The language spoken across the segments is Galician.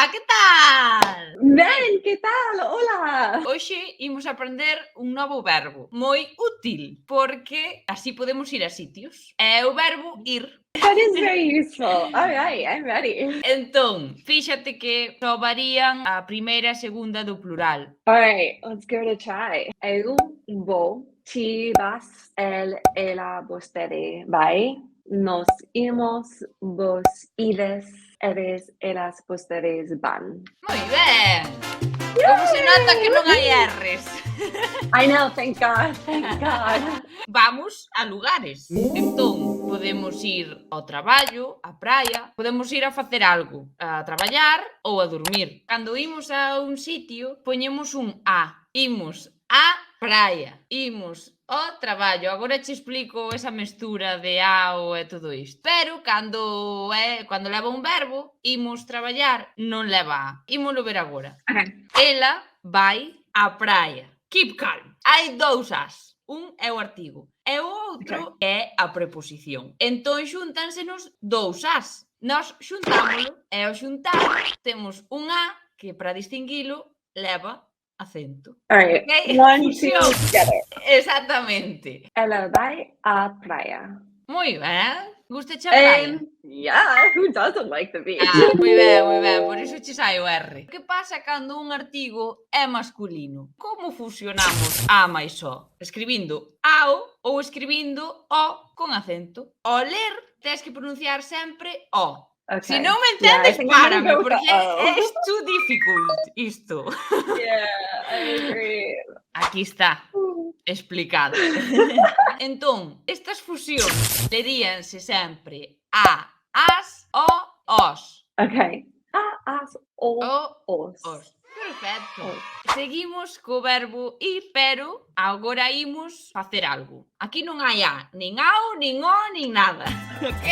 Ola, que tal? Ben, que tal? Hola! Hoxe imos aprender un novo verbo moi útil, porque así podemos ir a sitios. É o verbo ir. That is very useful. All right, I'm ready. Entón, fíxate que só varían a primeira e segunda do plural. All right, let's give it a try. Eu vou, ti vas, ela, vostede vai, nos imos, vos ides, eres, elas, vostedes van. Moi ben! Como se nota que non hai R's. I know, thank God, thank God. Vamos a lugares. Entón, podemos ir ao traballo, á praia, podemos ir a facer algo, a traballar ou a dormir. Cando imos a un sitio, poñemos un a. Imos á praia, imos ao traballo. Agora che explico esa mestura de ao e todo isto. Pero cando leva un verbo, imos traballar, non leva a. Ímolo ver agora. Okay. Ela vai á praia. Keep calm. Hai dous as. Un é o artigo e o outro é a preposición. Entón xúntansenos dous as. Nós xuntámolo e ao xuntar temos un a que para distinguilo leva acento. All right, Okay? 1, 2, Fusión. together. Exactamente. Ela vai à praia. Moi ben. Gustache a praia? Yeah, who doesn't like the beach? Moi ben, por iso che sai o R. Que pasa cando un artigo é masculino? Como fusionamos a máis o? Escribindo ao ou escribindo o con acento. Ao ler, tens que pronunciar sempre o. Okay. Se non me Yeah, I entendes, think I'm gonna párame, go with porque the O. é too difficult isto. Yeah, I agree. Aquí está. Explicado. Entón, estas fusións leríanse sempre a, as, o, os. Okay. As, o, os. Os. Perfecto. Seguimos co verbo ir, pero agora imos facer algo. Aquí non hai a, nin ao, nin o, nin nada. Ok?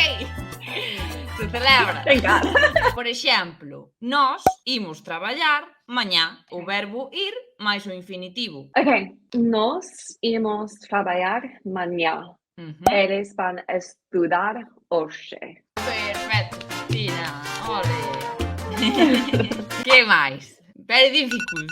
Se celebra. Thank God. Por exemplo, nós imos traballar mañá. O verbo ir máis o infinitivo. Okay. Nos imos trabalhar mañana. Eles van estudar hoje. Perfecto, Cristina. Ole. Que máis? Very difficult.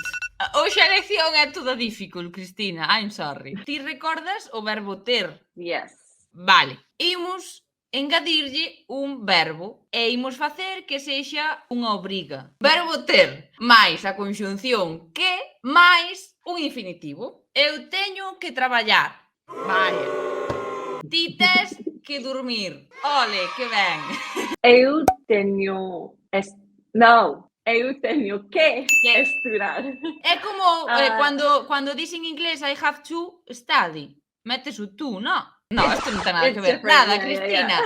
Hoxe a lección é toda difficult, Cristina. I'm sorry. Ti recordas o verbo ter? Yes. Vale. Imos engadirlle un verbo e imos facer que sexa unha obriga. Verbo ter máis a conxunción que máis un infinitivo. Eu teño que traballar. Vale. Ti tes que dormir. Ole, que ben. Eu teño... eu teño que estudar. É como cando dis en inglés I have to study. Metes o tú, non? No, isto non ten nada que ver. Nada, Cristina.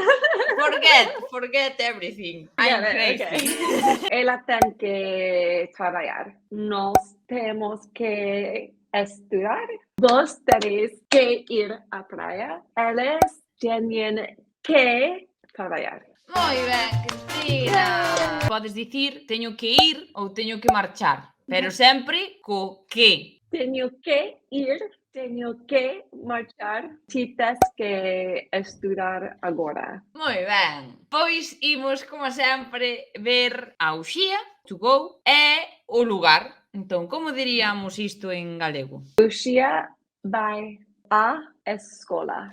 Forget everything. I'm crazy. Okay. Ela ten que trabalhar. Nós temos que estudar. Vos tenéis que ir á praia. Eles teñen que trabalhar. Moi ben, Cristina. Podes dicir teño que ir ou teño que marchar, pero sempre co que. Teño que ir, teño que marchar. Ti tes que estudar agora. Moi ben. Pois imos, como sempre, ver a uxía, to go, e o lugar. Entón, como diríamos isto en galego? Uxía vai á escola.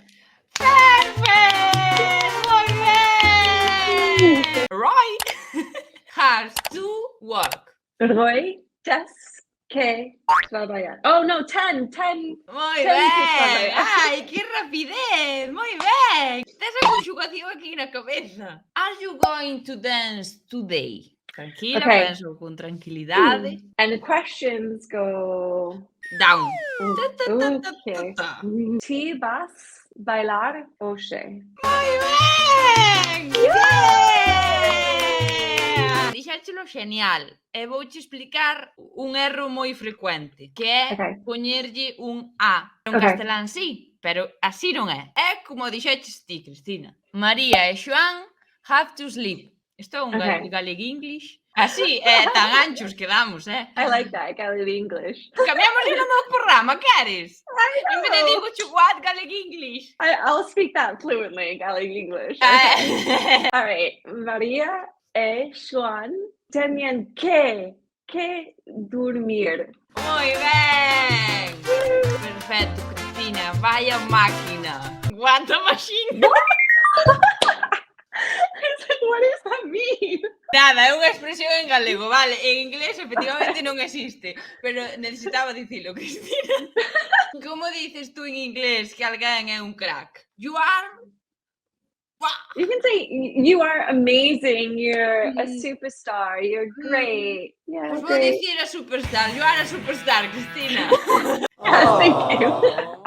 Perfect! Moi ben! Roy has to work. Roy tes que trabalhar. Oh, no, 10. Moi Ten que ben! traballar. Ai, que rapidez! Moi ben! Tes a conxugación aquí na cabeza. Are you going to dance today? Tranquila, Okay. penso con tranquilidade. And the questions go Down. okay. Ti vas bailar hoxe. Moi ben! Yeah! Dixéchelo genial. E vouche explicar un erro moi frecuente, que é poñerlle un a. En castelán sí, pero así non é. É como dixeches ti, Cristina. María e Xoán have to sleep. Isto é un galeg-english. Así, tan anchos quedamos, I like that, galeg-english. Cambiamos de novo programa, queres? En vez de digo what, galeg-english. I'll speak that fluently, galeg-english. Okay. All right, Maria e Xoán Tenían que dormir. Moi ben! Perfecto, Cristina, vaya máquina. Guanta machine. What does that mean? Nada, é unha expresión en galego, vale, en inglés efectivamente non existe, pero necesitaba dicilo, Cristina. Como dices tú en inglés que alguén é un crack? You are... You can say, you are amazing, you're a superstar, you're great. Yeah, Pois vou great. dicir a superstar, you are a superstar, Cristina. Yes, thank you.